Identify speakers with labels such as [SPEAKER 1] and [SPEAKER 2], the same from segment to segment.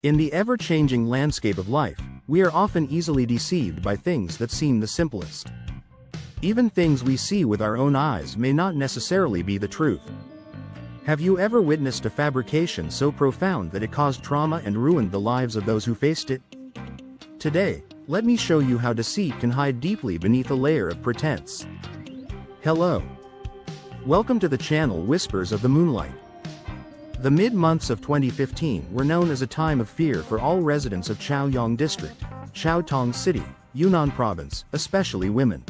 [SPEAKER 1] In the ever-changing landscape of life, we are often easily deceived by things that seem the simplest. Even things we see with our own eyes may not necessarily be the truth. Have you ever witnessed a fabrication so profound that it caused trauma and ruined the lives of those who faced it? Today, let me show you how deceit can hide deeply beneath a layer of pretense. Hello. Welcome to the channel Whispers of the Moonlight. The mid-months of 2015 were known as a time of fear for all residents of Chaoyang District, Chiêu Thông City, Yunnan Province, especially women.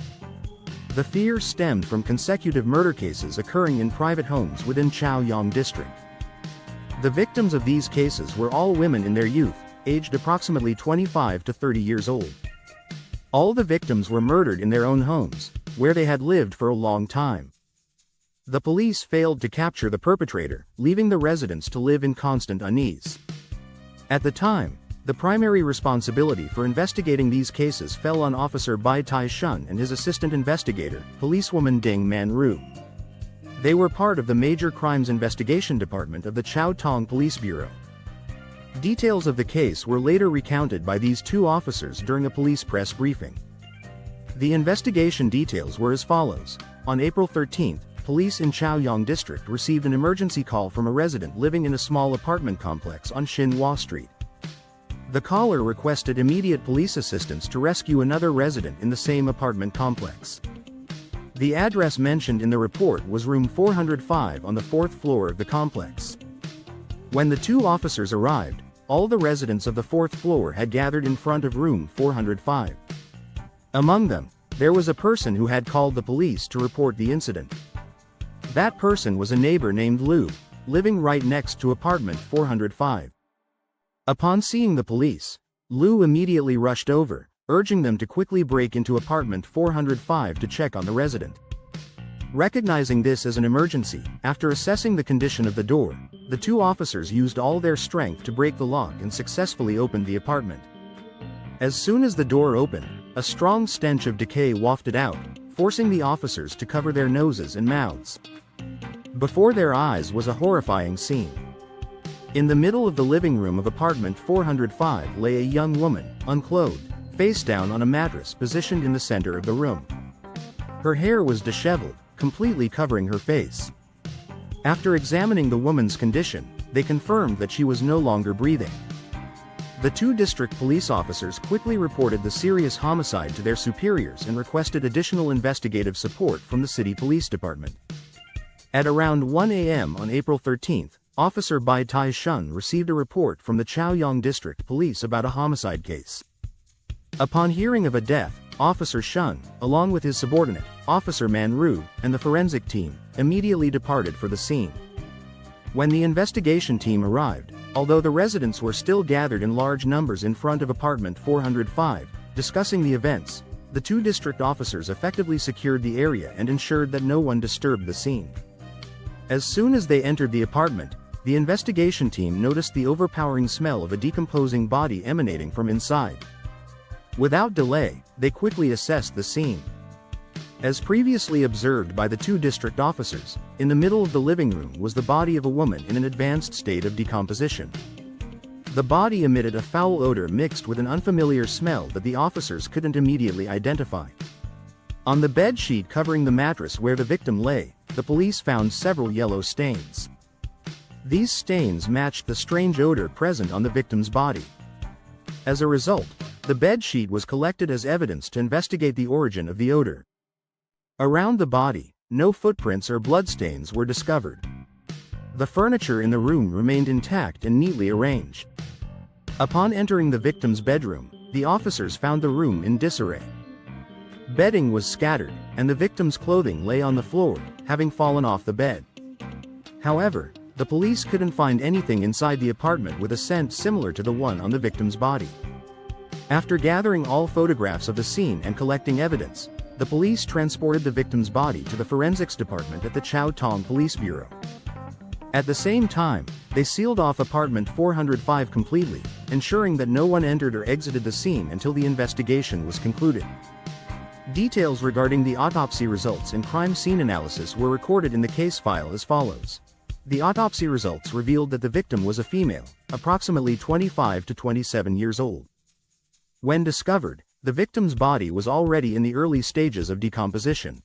[SPEAKER 1] The fear stemmed from consecutive murder cases occurring in private homes within Chaoyang District. The victims of these cases were all women in their youth, aged approximately 25 to 30 years old. All the victims were murdered in their own homes, where they had lived for a long time. The police failed to capture the perpetrator, leaving the residents to live in constant unease. At the time, the primary responsibility for investigating these cases fell on Officer Bai Tai Shun and his assistant investigator, policewoman Ding Man Ru. They were part of the Major Crimes Investigation Department of the Chiêu Thông Police Bureau. Details of the case were later recounted by these two officers during a police press briefing. The investigation details were as follows. On April 13, police in Chaoyang District received an emergency call from a resident living in a small apartment complex on Xinhua Street. The caller requested immediate police assistance to rescue another resident in the same apartment complex. The address mentioned in the report was room 405 on the 4th floor of the complex. When the two officers arrived, all the residents of the 4th floor had gathered in front of room 405. Among them, there was a person who had called the police to report the incident. That person was a neighbor named Lu, living right next to apartment 405. Upon seeing the police, Lu immediately rushed over, urging them to quickly break into apartment 405 to check on the resident. Recognizing this as an emergency, after assessing the condition of the door, the two officers used all their strength to break the lock and successfully opened the apartment. As soon as the door opened, a strong stench of decay wafted out, forcing the officers to cover their noses and mouths. Before their eyes was a horrifying scene. In the middle of the living room of apartment 405 lay a young woman, unclothed, face down on a mattress positioned in the center of the room. Her hair was disheveled, completely covering her face. After examining the woman's condition, they confirmed that she was no longer breathing. The two district police officers quickly reported the serious homicide to their superiors and requested additional investigative support from the city police department. At around 1 a.m. on April 13, Officer Bai Tai Shun received a report from the Chaoyang District Police about a homicide case. Upon hearing of a death, Officer Shun, along with his subordinate, Officer Man Ru, and the forensic team, immediately departed for the scene. When the investigation team arrived, although the residents were still gathered in large numbers in front of apartment 405, discussing the events, the two district officers effectively secured the area and ensured that no one disturbed the scene. As soon as they entered the apartment, the investigation team noticed the overpowering smell of a decomposing body emanating from inside. Without delay, they quickly assessed the scene. As previously observed by the two district officers, in the middle of the living room was the body of a woman in an advanced state of decomposition. The body emitted a foul odor mixed with an unfamiliar smell that the officers couldn't immediately identify. On the bed sheet covering the mattress where the victim lay, the police found several yellow stains. These stains matched the strange odor present on the victim's body. As a result, the bed sheet was collected as evidence to investigate the origin of the odor. Around the body, no footprints or bloodstains were discovered. The furniture in the room remained intact and neatly arranged. Upon entering the victim's bedroom, the officers found the room in disarray. Bedding was scattered, and the victim's clothing lay on the floor, having fallen off the bed. However, the police couldn't find anything inside the apartment with a scent similar to the one on the victim's body. After gathering all photographs of the scene and collecting evidence, the police transported the victim's body to the forensics department at the Chiêu Thông Police Bureau. At the same time, they sealed off apartment 405 completely, ensuring that no one entered or exited the scene until the investigation was concluded. Details regarding the autopsy results and crime scene analysis were recorded in the case file as follows. The autopsy results revealed that the victim was a female, approximately 25 to 27 years old. When discovered, the victim's body was already in the early stages of decomposition.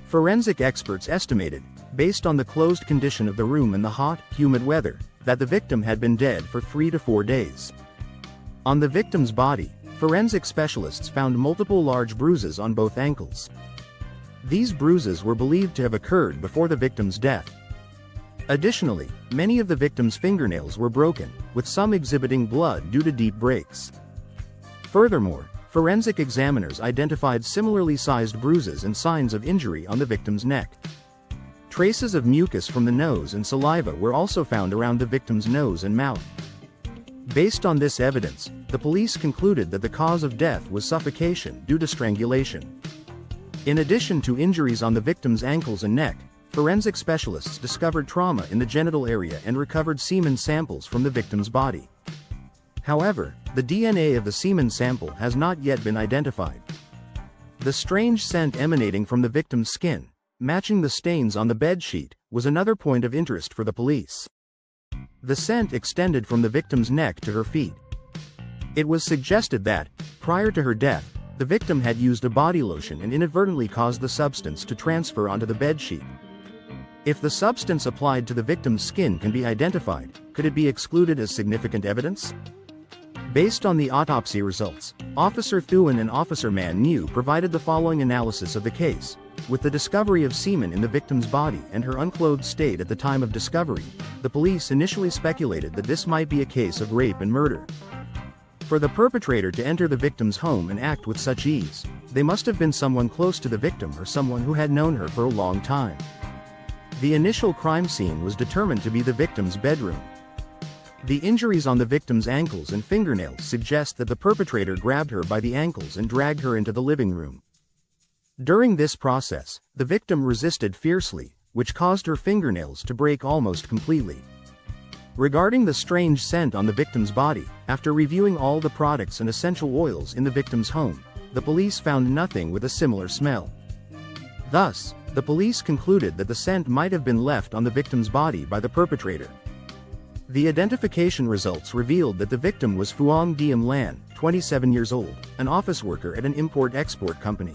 [SPEAKER 1] Forensic experts estimated, based on the closed condition of the room and the hot, humid weather, that the victim had been dead for 3 to 4 days. On the victim's body, forensic specialists found multiple large bruises on both ankles. These bruises were believed to have occurred before the victim's death. Additionally, many of the victim's fingernails were broken, with some exhibiting blood due to deep breaks. Furthermore, forensic examiners identified similarly sized bruises and signs of injury on the victim's neck. Traces of mucus from the nose and saliva were also found around the victim's nose and mouth. Based on this evidence, the police concluded that the cause of death was suffocation due to strangulation. In addition to injuries on the victim's ankles and neck, forensic specialists discovered trauma in the genital area and recovered semen samples from the victim's body. However, the DNA of the semen sample has not yet been identified. The strange scent emanating from the victim's skin, matching the stains on the bedsheet, was another point of interest for the police. The scent extended from the victim's neck to her feet. It was suggested that, prior to her death, the victim had used a body lotion and inadvertently caused the substance to transfer onto the bedsheet. If the substance applied to the victim's skin can be identified, could it be excluded as significant evidence? Based on the autopsy results, Officer Thuan and Officer Man New provided the following analysis of the case. With the discovery of semen in the victim's body and her unclothed state at the time of discovery, the police initially speculated that this might be a case of rape and murder. For the perpetrator to enter the victim's home and act with such ease, they must have been someone close to the victim or someone who had known her for a long time. The initial crime scene was determined to be the victim's bedroom. The injuries on the victim's ankles and fingernails suggest that the perpetrator grabbed her by the ankles and dragged her into the living room. During this process, the victim resisted fiercely, which caused her fingernails to break almost completely. Regarding the strange scent on the victim's body, after reviewing all the products and essential oils in the victim's home, the police found nothing with a similar smell. Thus, the police concluded that the scent might have been left on the victim's body by the perpetrator. The identification results revealed that the victim was Phuong Diem Lan, 27 years old, an office worker at an import-export company.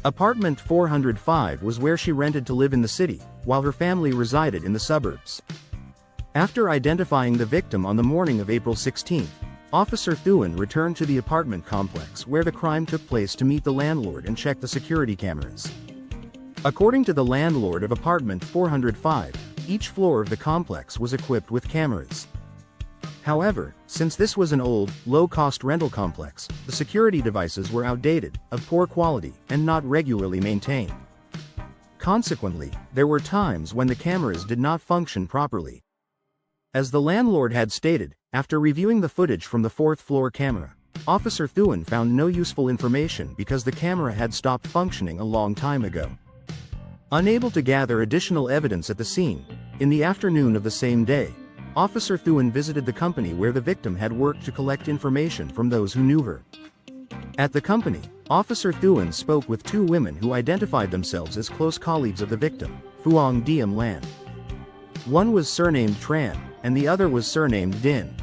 [SPEAKER 1] Apartment 405 was where she rented to live in the city, while her family resided in the suburbs. After identifying the victim on the morning of April 16, Officer Thuan returned to the apartment complex where the crime took place to meet the landlord and check the security cameras. According to the landlord of apartment 405, each floor of the complex was equipped with cameras. However, since this was an old, low-cost rental complex, the security devices were outdated, of poor quality, and not regularly maintained. Consequently, there were times when the cameras did not function properly. As the landlord had stated, after reviewing the footage from the fourth-floor camera, Officer Thuan found no useful information because the camera had stopped functioning a long time ago. Unable to gather additional evidence at the scene, in the afternoon of the same day, Officer Thuan visited the company where the victim had worked to collect information from those who knew her. At the company, Officer Thuan spoke with two women who identified themselves as close colleagues of the victim, Phuong Diem Lan. One was surnamed Tran, and the other was surnamed Din.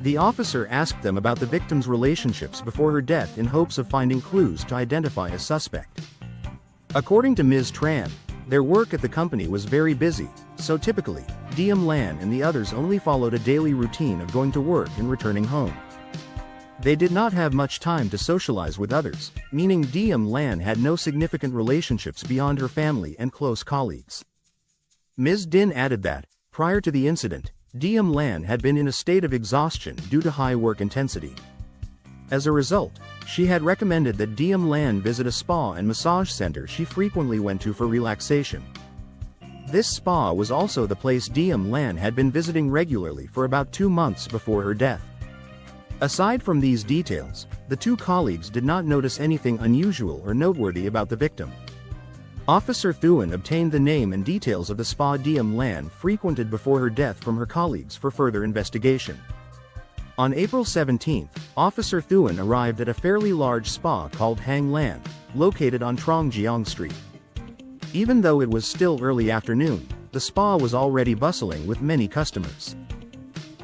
[SPEAKER 1] The officer asked them about the victim's relationships before her death in hopes of finding clues to identify a suspect. According to Ms. Tran, their work at the company was very busy, so typically, Diem Lan and the others only followed a daily routine of going to work and returning home. They did not have much time to socialize with others, meaning Diem Lan had no significant relationships beyond her family and close colleagues. Ms. Din added that, prior to the incident, Diem Lan had been in a state of exhaustion due to high work intensity. As a result, she had recommended that Diem Lan visit a spa and massage center she frequently went to for relaxation. This spa was also the place Diem Lan had been visiting regularly for about 2 months before her death. Aside from these details, the two colleagues did not notice anything unusual or noteworthy about the victim. Officer Thuan obtained the name and details of the spa Diem Lan frequented before her death from her colleagues for further investigation. On April 17, Officer Thuan arrived at a fairly large spa called Hang Lan, located on Trong Giang Street. Even though it was still early afternoon, the spa was already bustling with many customers.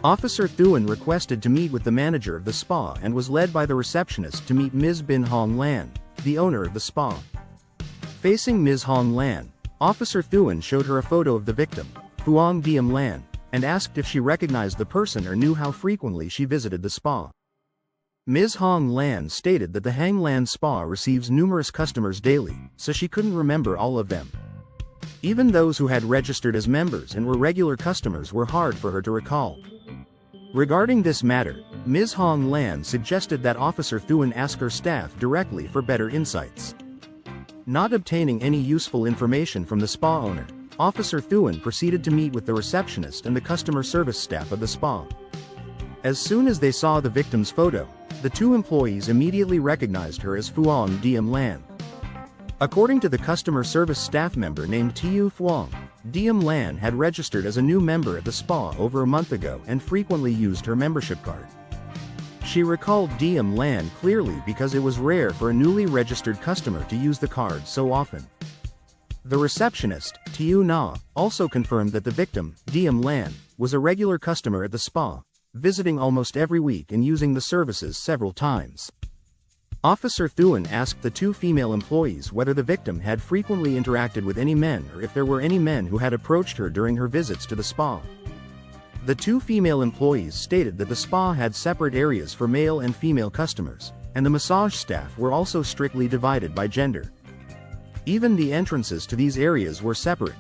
[SPEAKER 1] Officer Thuan requested to meet with the manager of the spa and was led by the receptionist to meet Ms. Bin Hong Lan, the owner of the spa. Facing Ms. Hong Lan, Officer Thuan showed her a photo of the victim, Phuong Diem Lan, and asked if she recognized the person or knew how frequently she visited the spa. Ms. Hong Lan stated that the Hang Lan Spa receives numerous customers daily, so she couldn't remember all of them. Even those who had registered as members and were regular customers were hard for her to recall. Regarding this matter, Ms. Hong Lan suggested that Officer Thuan ask her staff directly for better insights. Not obtaining any useful information from the spa owner, Officer Thuan proceeded to meet with the receptionist and the customer service staff of the spa. As soon as they saw the victim's photo, the two employees immediately recognized her as Phuong Diem Lan. According to the customer service staff member named Tiu Phuong, Diem Lan had registered as a new member at the spa over a month ago and frequently used her membership card. She recalled Diem Lan clearly because it was rare for a newly registered customer to use the card so often. The receptionist, Tiu Na, also confirmed that the victim, Diem Lan, was a regular customer at the spa, visiting almost every week and using the services several times. Officer Thuan asked the two female employees whether the victim had frequently interacted with any men or if there were any men who had approached her during her visits to the spa. The two female employees stated that the spa had separate areas for male and female customers, and the massage staff were also strictly divided by gender. Even the entrances to these areas were separate.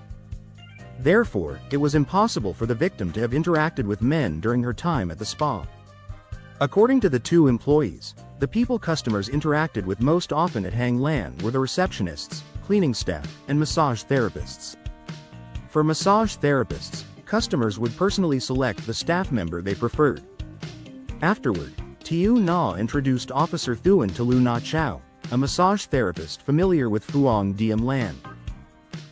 [SPEAKER 1] Therefore, it was impossible for the victim to have interacted with men during her time at the spa. According to the two employees, the people customers interacted with most often at Hang Lan were the receptionists, cleaning staff, and massage therapists. For massage therapists, customers would personally select the staff member they preferred. Afterward, Tiu Na introduced Officer Thuan to Lu Na Chao, a massage therapist familiar with Phuong Diem Lan.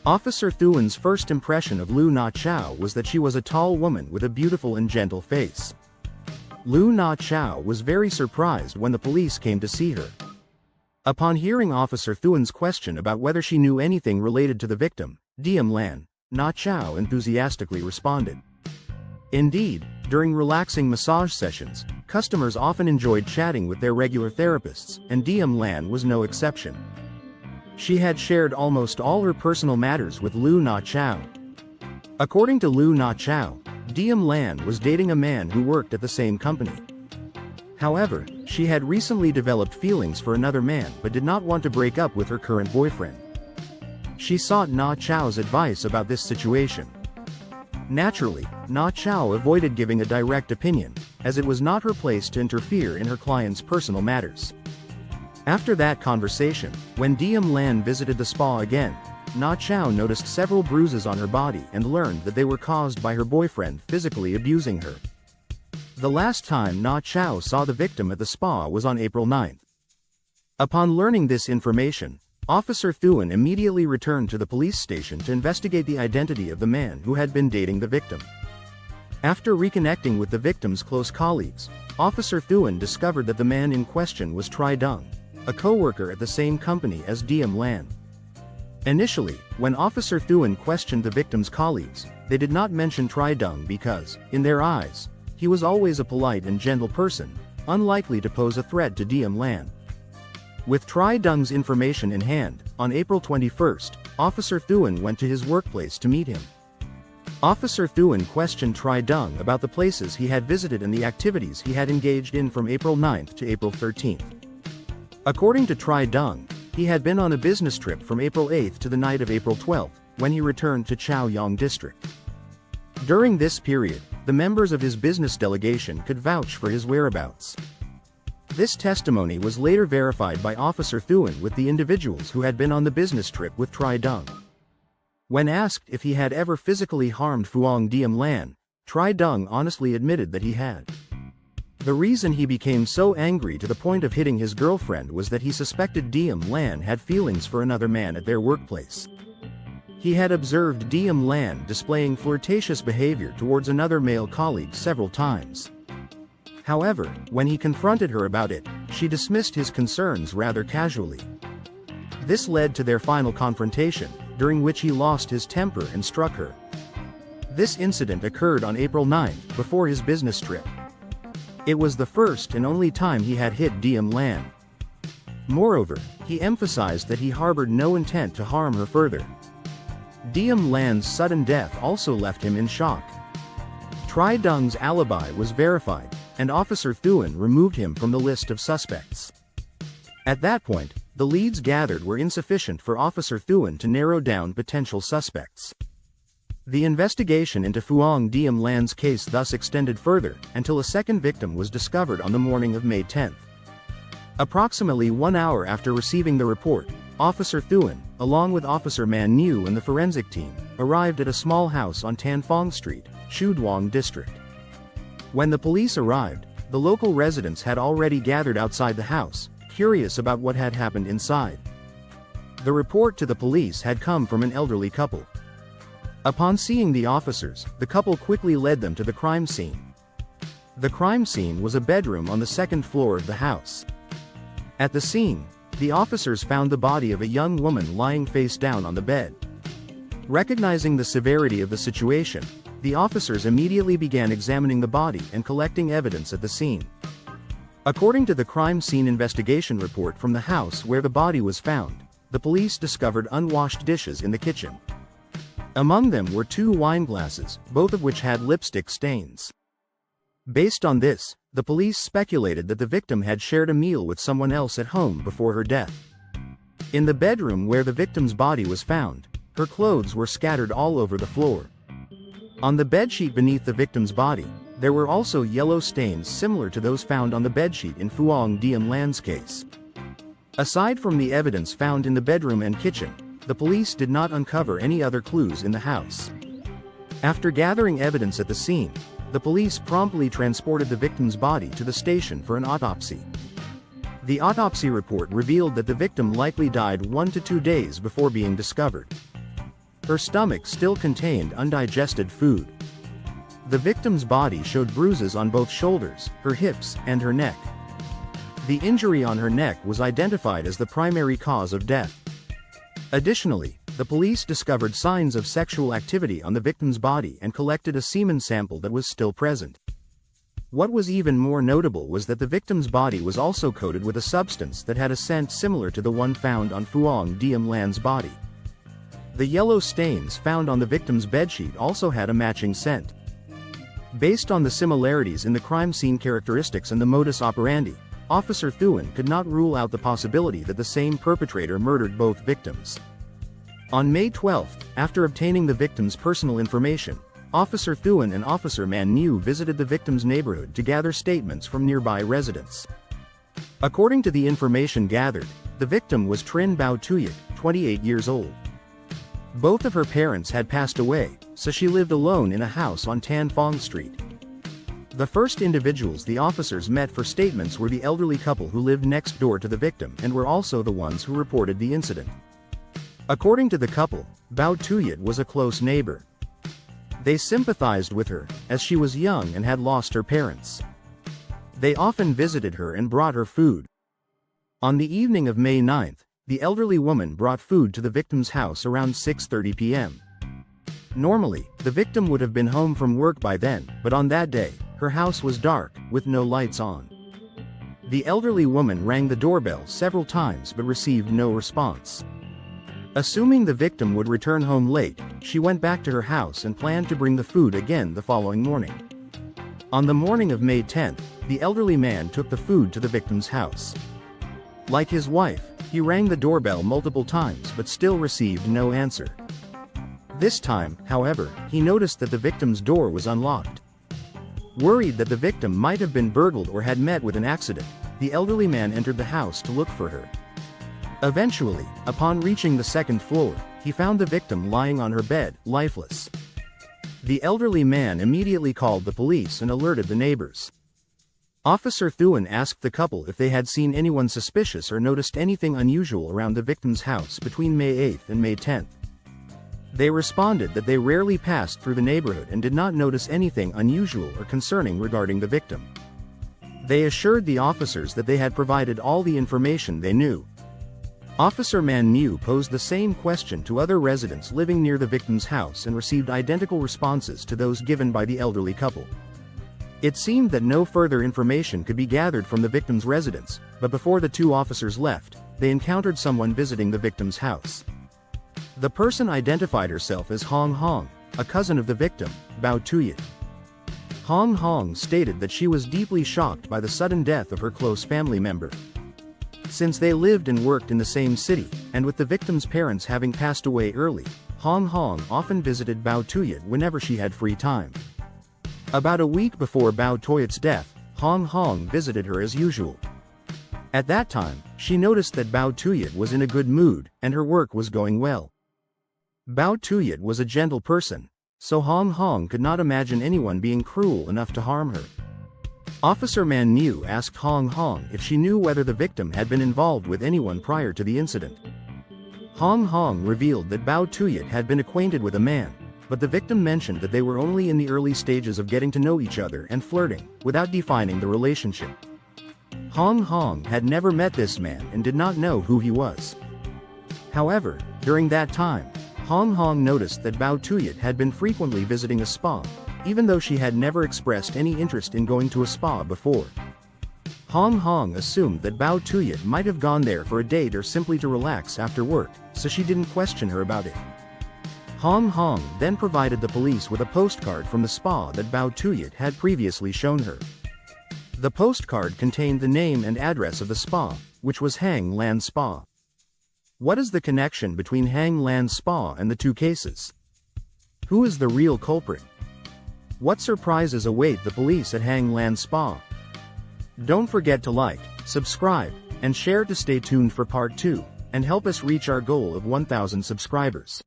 [SPEAKER 1] Officer Thuan's first impression of Lu Na Chao was that she was a tall woman with a beautiful and gentle face. Lu Na Chao was very surprised when the police came to see her. Upon hearing Officer Thuan's question about whether she knew anything related to the victim, Diem Lan, Na Chao enthusiastically responded. Indeed, during relaxing massage sessions, customers often enjoyed chatting with their regular therapists, and Diem Lan was no exception. She had shared almost all her personal matters with Lu Na Chao. According to Lu Na Chao, Diem Lan was dating a man who worked at the same company. However, she had recently developed feelings for another man but did not want to break up with her current boyfriend. She sought Na Chao's advice about this situation. Naturally, Na Chao avoided giving a direct opinion, as it was not her place to interfere in her client's personal matters. After that conversation, when Diem Lan visited the spa again, Na Chao noticed several bruises on her body and learned that they were caused by her boyfriend physically abusing her. The last time Na Chao saw the victim at the spa was on April 9. Upon learning this information, Officer Thuan immediately returned to the police station to investigate the identity of the man who had been dating the victim. After reconnecting with the victim's close colleagues, Officer Thuan discovered that the man in question was Tri Dung, a co-worker at the same company as Diem Lan. Initially, when Officer Thuan questioned the victim's colleagues, they did not mention Tri Dung because, in their eyes, he was always a polite and gentle person, unlikely to pose a threat to Diem Lan. With Tri Dung's information in hand, on April 21, Officer Thuan went to his workplace to meet him. Officer Thuan questioned Tri Dung about the places he had visited and the activities he had engaged in from April 9 to April 13. According to Tri Dung, he had been on a business trip from April 8 to the night of April 12, when he returned to Chaoyang District. During this period, the members of his business delegation could vouch for his whereabouts. This testimony was later verified by Officer Thuan with the individuals who had been on the business trip with Tri Dung. When asked if he had ever physically harmed Phuong Diem Lan, Tri Dung honestly admitted that he had. The reason he became so angry to the point of hitting his girlfriend was that he suspected Diem Lan had feelings for another man at their workplace. He had observed Diem Lan displaying flirtatious behavior towards another male colleague several times. However, when he confronted her about it, she dismissed his concerns rather casually. This led to their final confrontation, during which he lost his temper and struck her. This incident occurred on April 9, before his business trip. It was the first and only time he had hit Diem Lan. Moreover, he emphasized that he harbored no intent to harm her further. Diem Lan's sudden death also left him in shock. Tri Dung's alibi was verified, and Officer Thuan removed him from the list of suspects. At that point, the leads gathered were insufficient for Officer Thuan to narrow down potential suspects. The investigation into Phuong Diem Lan's case thus extended further, until a second victim was discovered on the morning of May 10. Approximately 1 hour after receiving the report, Officer Thuan, along with Officer Man Nhu and the forensic team, arrived at a small house on Tan Phong Street, Shuduang District. When the police arrived, the local residents had already gathered outside the house, curious about what had happened inside. The report to the police had come from an elderly couple. Upon seeing the officers, the couple quickly led them to the crime scene. The crime scene was a bedroom on the second floor of the house. At the scene, the officers found the body of a young woman lying face down on the bed. Recognizing the severity of the situation, the officers immediately began examining the body and collecting evidence at the scene. According to the crime scene investigation report from the house where the body was found, the police discovered unwashed dishes in the kitchen. Among them were 2 wine glasses, both of which had lipstick stains. Based on this, the police speculated that the victim had shared a meal with someone else at home before her death. In the bedroom where the victim's body was found, her clothes were scattered all over the floor. On the bedsheet beneath the victim's body, there were also yellow stains similar to those found on the bedsheet in Phuong Diem Lan's case. Aside from the evidence found in the bedroom and kitchen, the police did not uncover any other clues in the house. After gathering evidence at the scene, the police promptly transported the victim's body to the station for an autopsy. The autopsy report revealed that the victim likely died 1 to 2 days before being discovered. Her stomach still contained undigested food. The victim's body showed bruises on both shoulders, her hips, and her neck. The injury on her neck was identified as the primary cause of death. Additionally, the police discovered signs of sexual activity on the victim's body and collected a semen sample that was still present. What was even more notable was that the victim's body was also coated with a substance that had a scent similar to the one found on Phuong Diem Lan's body. The yellow stains found on the victim's bedsheet also had a matching scent. Based on the similarities in the crime scene characteristics and the modus operandi, Officer Thuan could not rule out the possibility that the same perpetrator murdered both victims. On May 12, after obtaining the victim's personal information, Officer Thuan and Officer Man Nhu visited the victim's neighborhood to gather statements from nearby residents. According to the information gathered, the victim was Trin Bao Tuyet, 28 years old. Both of her parents had passed away, so she lived alone in a house on Tan Phong Street. The first individuals the officers met for statements were the elderly couple who lived next door to the victim and were also the ones who reported the incident. According to the couple, Bao Tuyet was a close neighbor. They sympathized with her, as she was young and had lost her parents. They often visited her and brought her food. On the evening of May 9, the elderly woman brought food to the victim's house around 6:30 p.m. Normally, the victim would have been home from work by then, but on that day, her house was dark, with no lights on. The elderly woman rang the doorbell several times but received no response. Assuming the victim would return home late, she went back to her house and planned to bring the food again the following morning. On the morning of May 10, the elderly man took the food to the victim's house. Like his wife, he rang the doorbell multiple times but still received no answer. This time, however, he noticed that the victim's door was unlocked. Worried that the victim might have been burgled or had met with an accident, the elderly man entered the house to look for her. Eventually, upon reaching the second floor, he found the victim lying on her bed, lifeless. The elderly man immediately called the police and alerted the neighbors. Officer Thuan asked the couple if they had seen anyone suspicious or noticed anything unusual around the victim's house between May 8 and May 10. They responded that they rarely passed through the neighborhood and did not notice anything unusual or concerning regarding the victim. They assured the officers that they had provided all the information they knew. Officer Man Mew posed the same question to other residents living near the victim's house and received identical responses to those given by the elderly couple. It seemed that no further information could be gathered from the victim's residence, but before the two officers left, they encountered someone visiting the victim's house. The person identified herself as Hong Hong, a cousin of the victim, Bao Tuyat. Hong Hong stated that she was deeply shocked by the sudden death of her close family member. Since they lived and worked in the same city, and with the victim's parents having passed away early, Hong Hong often visited Bao Tuyat whenever she had free time. About a week before Bao Tuyat's death, Hong Hong visited her as usual. At that time, she noticed that Bao Tuyat was in a good mood, and her work was going well. Bao Tuyat was a gentle person, so Hong Hong could not imagine anyone being cruel enough to harm her. Officer Man Mew asked Hong Hong if she knew whether the victim had been involved with anyone prior to the incident. Hong Hong revealed that Bao Tuyat had been acquainted with a man, but the victim mentioned that they were only in the early stages of getting to know each other and flirting, without defining the relationship. Hong Hong had never met this man and did not know who he was. However, during that time, Hong Hong noticed that Bao Tuyat had been frequently visiting a spa, even though she had never expressed any interest in going to a spa before. Hong Hong assumed that Bao Tuyat might have gone there for a date or simply to relax after work, so she didn't question her about it. Hong Hong then provided the police with a postcard from the spa that Bao Tuyat had previously shown her. The postcard contained the name and address of the spa, which was Hang Lan Spa. What is the connection between Hang Lan Spa and the two cases? Who is the real culprit? What surprises await the police at Hang Lan Spa? Don't forget to like, subscribe, and share to stay tuned for part 2, and help us reach our goal of 1,000 subscribers.